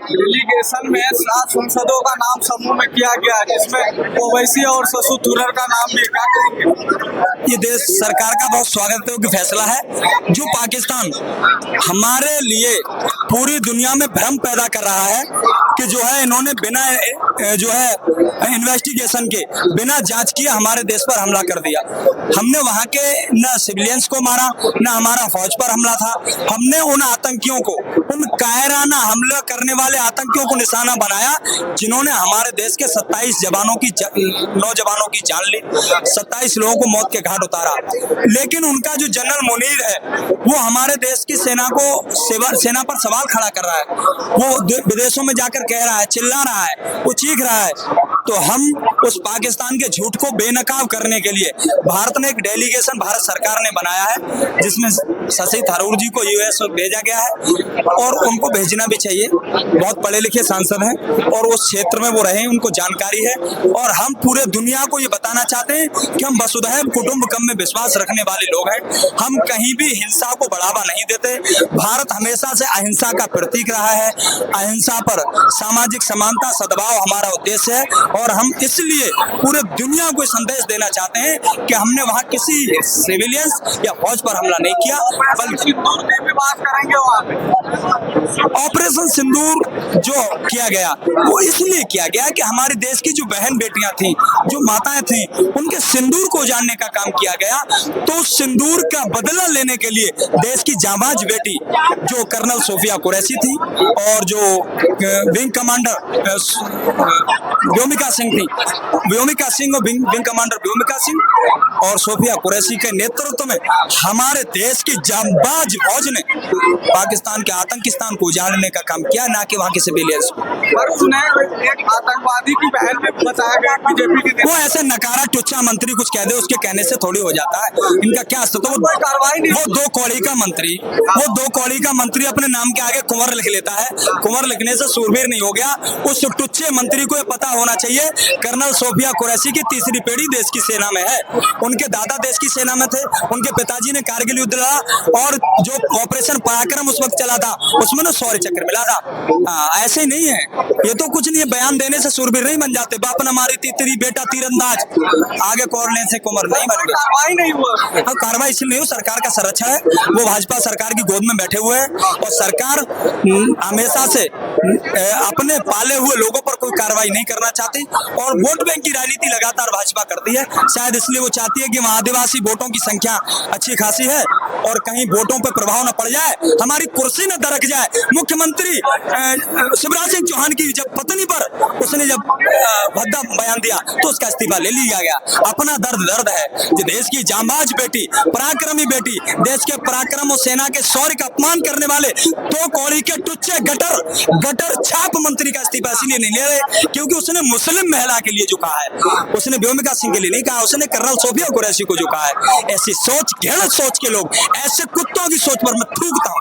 Delegation में 7 सांसदों का नाम समूह में किया गया, जिसमें ओवैसी और शशि थरूर का नाम भी। क्या कहेंगे? ये देश सरकार का बहुत स्वागत योग्य फैसला है। जो पाकिस्तान हमारे लिए पूरी दुनिया में भ्रम पैदा कर रहा है कि जो है इन्होंने बिना जो है इन्वेस्टिगेशन के, बिना जांच किए हमारे देश पर हमला कर दिया। हमने वहां के न सिविलियंस को मारा, न हमारा फौज पर हमला था। हमने उन आतंकियों को, उन कायराना हमला करने वाले आतंकियों को निशाना बनाया जिन्होंने हमारे देश के 27 नौजवानों की जान ली, 27 लोगों को मौत के घाट उतारा। लेकिन उनका जो जनरल मुनीर है वो हमारे देश की सेना पर सवाल खड़ा कर रहा है। वो विदेशों में जाकर कह रहा है, चिल्ला रहा है, वो चीख रहा है। तो हम उस पाकिस्तान के झूठ को बेनकाब करने के लिए भारत ने एक डेलीगेशन भारत सरकार ने बनाया है, जिसमें शशि थरूर जी को यूएस भेजा गया है और उनको भेजना भी चाहिए। बहुत पढ़े लिखे सांसद हैं और उस क्षेत्र में वो रहे, उनको जानकारी है। और हम पूरे दुनिया को ये बताना चाहते हैं कि हम वसुधैव कुटुंबकम में विश्वास रखने वाले लोग हैं। हम कहीं भी हिंसा को बढ़ावा नहीं देते। भारत हमेशा से अहिंसा का प्रतीक रहा है। अहिंसा पर सामाजिक समानता, सद्भाव हमारा उद्देश्य है और हम इसलिए पूरे दुनिया को संदेश देना चाहते हैं कि हमने वहाँ किसी सिविलियंस या फौज पर हमला नहीं किया, बल्कि बात करेंगे वहाँ पे। ऑपरेशन सिंदूर जो किया गया वो इसलिए किया गया कि हमारे देश की जो बहन बेटियां थीं, जो माताएं थीं, उनके सिंदूर को उजाड़ने का काम किया गया। तो सिंदूर का बदला लेने के लिए देश की जांबाज बेटी जो कर्नल सोफिया कुरैशी थी और जो विंग कमांडर व्योमिका सिंह थी, व्योमिका सिंह और विंग कमांडर व्योमिका सिंह और सोफिया कुरैशी के नेतृत्व में हमारे देश की जांबाज फौज ने पाकिस्तान के आतंकिस्तान को उजाड़ने का काम किया, ना कि वहाँ के सिविलियंस को। पर उसने एक आतंकवादी की बहन भी बताया गया बीजेपी के। वो ऐसे नकारा टुच्चा मंत्री कुछ कह दे, उसके कहने से थोड़ी हो जाता है। इनका क्या अस्तित्व? कोई कार्रवाई नहीं। वो दो कौड़ी का मंत्री अपने नाम के आगे कुंवर लिख लेता है। कुंवर लिखने से सूरवीर नहीं हो गया। उस टुच्चे मंत्री को पता होना चाहिए कर्नल सोफिया कुरैशी की तीसरी पीढ़ी देश की सेना में है। उनके दादा देश की सेना में थे, उनके पिताजी ने कारगिल युद्ध लड़ा और जो ऑपरेशन पराक्रम उस वक्त चला था उसमें ना शौर्य चक्र मिला था। ऐसे नहीं है, ये तो कुछ नहीं है। बयान देने से सूरवीर नहीं बन जाते। बाप ने मारी तीतरी, बेटा तीरंदाज, आगे कोरने से कुंवर नहीं बन गया। कार्रवाई नहीं हुआ। कार्रवाई इसलिए नहीं हो, सरकार का संरक्षण है। वो भाजपा सरकार की गोद में बैठे हुए हैं और सरकार हमेशा से अपने पाले हुए लोगों पर कोई कार्रवाई नहीं करना चाहती और वोट बैंक की राजनीति लगातार भाजपा करती है। शायद इसलिए वो चाहती है कि वहाँ आदिवासी वोटों की संख्या अच्छी खासी है और कहीं वोटों पर प्रभाव न पड़ जाए, हमारी कुर्सी न दरक जाए। मुख्यमंत्री शिवराज सिंह चौहान की जब पत्नी पर उसने जब भद्दा बयान दिया तो उसका इस्तीफा ले लिया गया। अपना दर्द है। जो देश की जांबाज बेटी, पराक्रमी बेटी, देश के पराक्रम और सेना के शौर्य का अपमान करने वाले दो कौड़ी के टुच्चे गटर छाप मंत्री का इस्तीफा इसलिए नहीं ले रहे क्योंकि उसने मुस्लिम महिला के लिए झुका है। उसने व्योमिका सिंह के लिए नहीं कहा, उसने कर्नल सोफिया कुरैशी को झुका है। ऐसी सोच, घृणित सोच के लोग, ऐसे कुत्तों की सोच पर मैं थूकता हूँ।